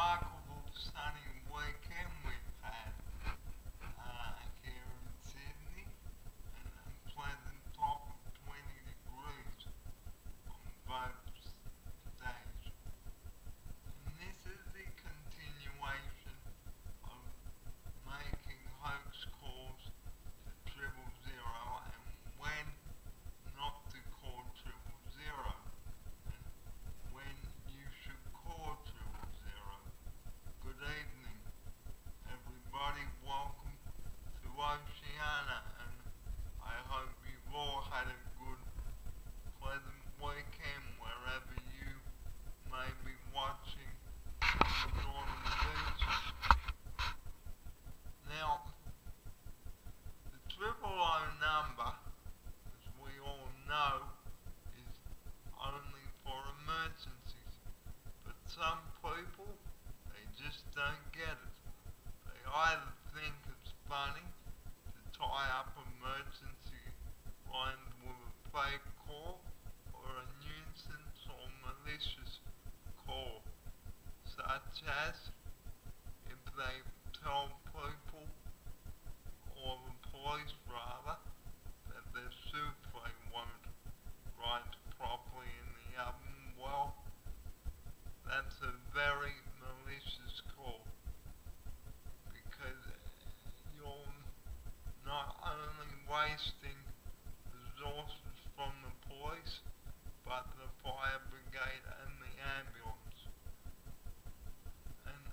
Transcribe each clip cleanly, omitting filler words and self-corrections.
remarkable sunny weekend we've had here in Sydney, and a pleasant top of 20 degrees on both days. And this is the continuation of making hoax calls to 000 and when not to call 000 and when you should call 000. Good evening, everybody. Welcome to Oceana, and I hope you've all had a good, pleasant weekend wherever you may be watching on the northern beaches. Now, the 000 number, as we all know, is only for emergencies, but some people, they just don't get it. They either think it's funny to tie up emergency lines with a fake call or a nuisance or malicious call, such as if they tell people, or the police rather, that their souffle won't rise properly in the oven. Well, that's a very malicious call, because you're not only wasting resources from the police, but the fire brigade and the ambulance. And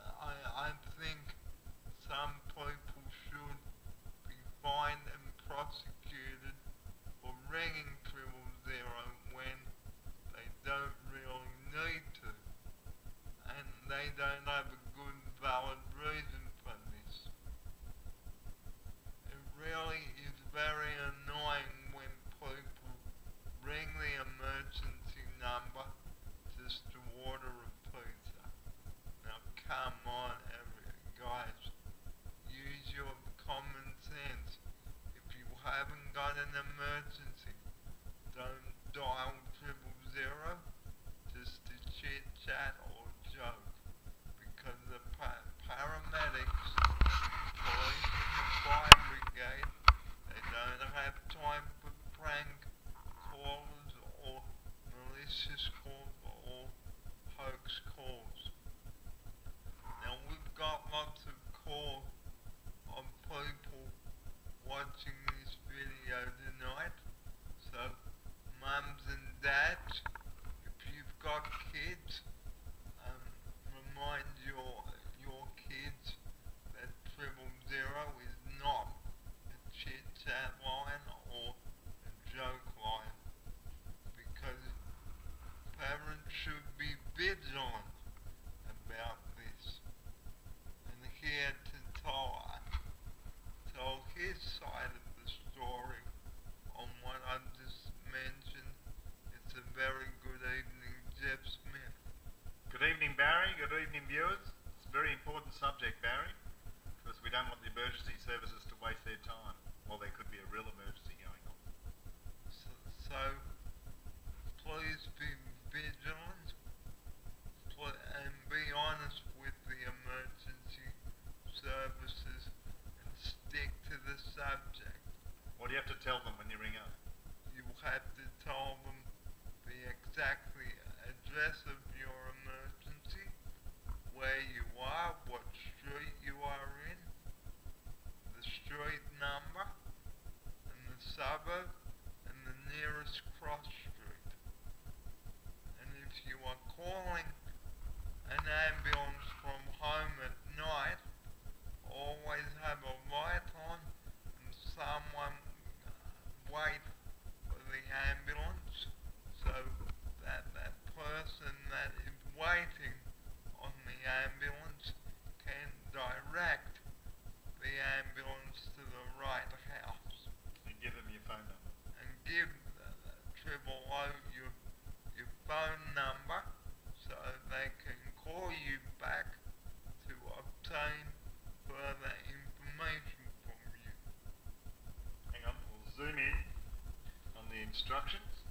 I think some people should be fined and prosecuted for ringing 000 when they don't really need to, and they don't have a good valid reason for this. It really is very annoying when people ring the emergency number just to order a pizza. Now come on, guys, use your common sense. If you haven't got an emergency, don't dial 000 just to chit chat or joke, because the paramedics, police and the fire brigade, they don't have time for prank calls or malicious calls or hoax calls. Now we've got lots of calls of people watching this video tonight, so mums and dads, if you've got kids, remind your kids that 000 is not a chit chat line or a joke line, because parents should be vigilant about this. And here to tell his side of the story on what I've just mentioned, it's a very good evening, Jeff Smith. Good evening, Barry. Good evening, viewers. It's a very important subject, Barry, because we don't want the emergency services to waste their time while there could be a real emergency going on. So please be vigilant and be honest with the emergency services and stick to the subject. What do you have to tell them when you ring up? You have to tell them the exact address of your emergency, where you are, what street you are in, the street number, and the suburb, and the nearest cross street. And if you are calling an ambulance from home at night, always have a light on and someone wait for the ambulance, so that person that is waiting on the ambulance can direct the ambulance to the right house. And give them your phone number. And give 000 your phone number so they can call you back to obtain further information from you. Hang on, we'll zoom in on the instructions.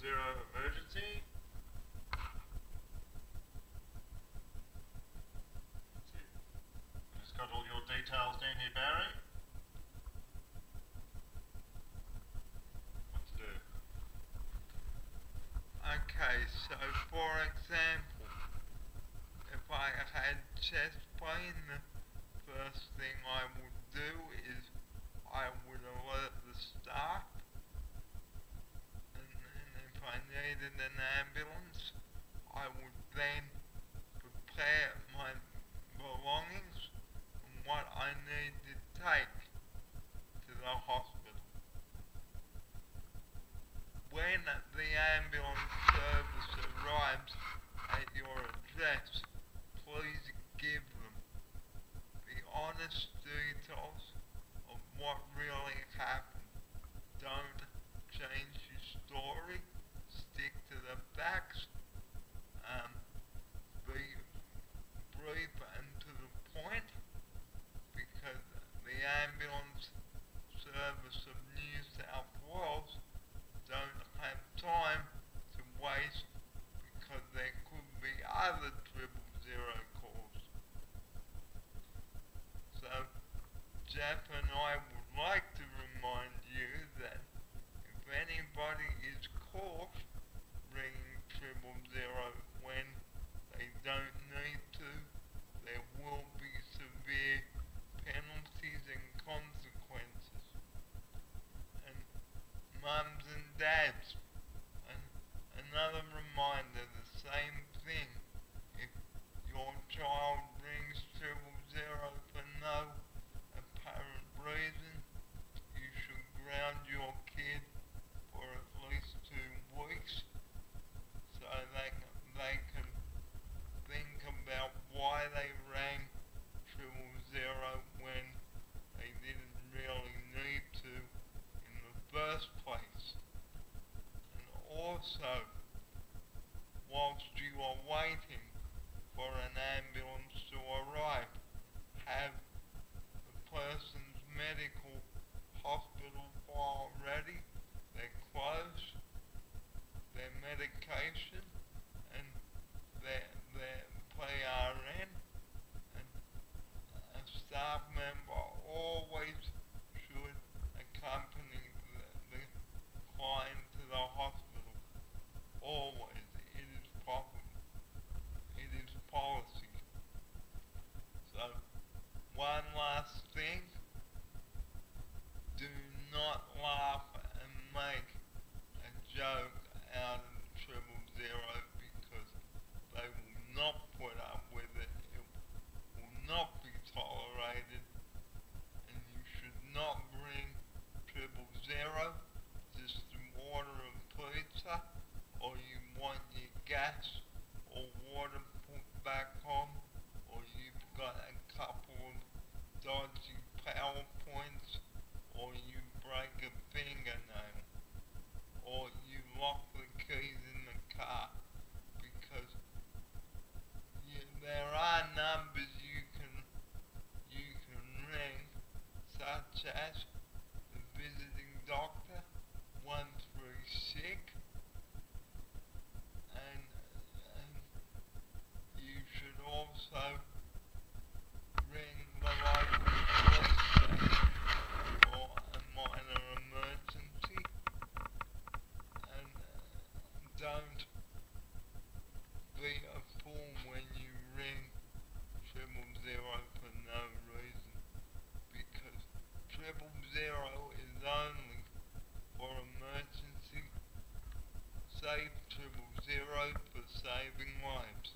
000 emergency. continue, Barry. What to do? Okay, so for example, if I had chest pain, the first thing I would do is I would alert the staff, and then if I needed an ambulance, I would then prepare my belongings and what I need to take to the hospital. When the ambulance service arrives at your address, please give them the honest details of what really happened. Don't change your story. Stick to the facts. Be brief and to the point, because the ambulance service of New South Wales don't have time to waste, because there could be other 000 calls. So Jeff and I would like to remind you that if anybody is caught ringing 000 when they don't need to, there will be severe penalties and consequences. And mums and dads, and another reminder, the same thing. If your child rings 000 for no apparent reason, you should ground your kid for at least 2 weeks, so they can think about why they rang 000 when they didn't really need to in the first place. And also, whilst you are waiting for an ambulance to arrive, have the person's medical hospital file ready, their clothes, their medication, and their PRN, and a staff member always should accompany the client to the hospital. Always. It is proper. It is policy. So, one last thing. Do not laugh and make a joke out of 000, because they will not put up with it. It will not be tolerated, and you should not bring 000 just to order a pizza, or you want your gas or water put back on, or you've got a couple of dodgy PowerPoints, or you break a fingernail, or you lock the keys in the car, because there are numbers you can ring, such as the visiting doctor 136, and you should also ring the local police station for a minor emergency, and don't be a fool when you ring 000 for no reason, because 000 is only for emergency. Save 000 for saving lives.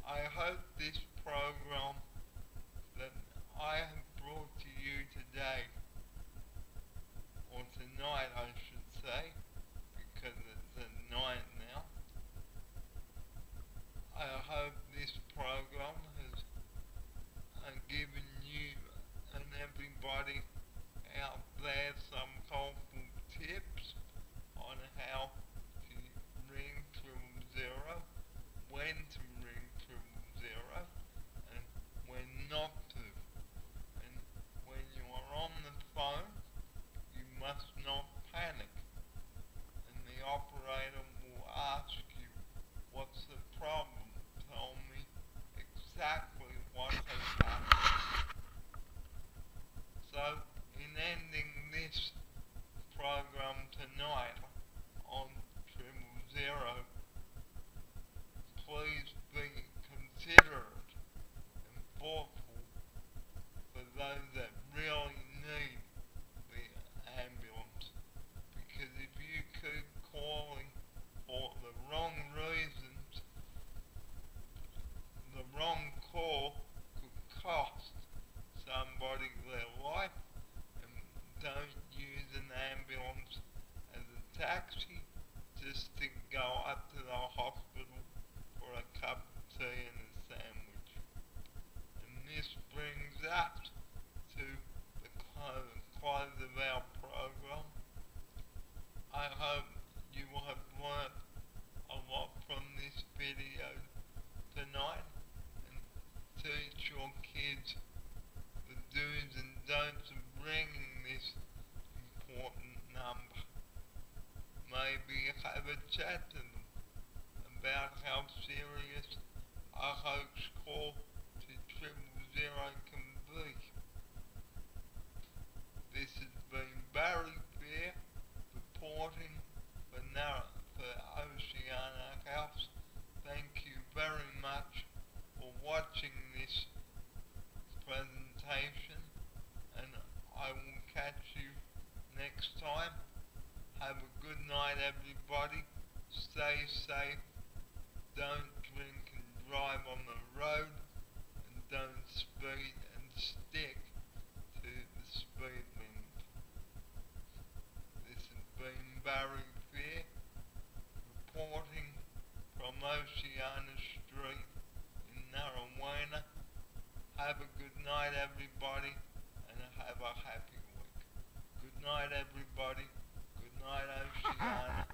I hope this program that I have brought to you today, or tonight I should say, because it's at night now, I hope this program has given you and everybody out there some helpful tips on how to ring 000, when to ring 000, and when not to. And when you are on the phone, you must not panic. have a chat to them about how serious a hoax call to 000 can be. This has been Barry Fair reporting for Oceana House. Thank you very much for watching this presentation, and I will catch you next time. Have a good night, everybody. Stay safe. Don't drink and drive on the road, and don't speed and stick to the speed limit. This has been Barry Fair reporting from Oceana Street in Narrowena. Have a good night, everybody, and have a happy week. Good night, everybody. Good night, Oceana.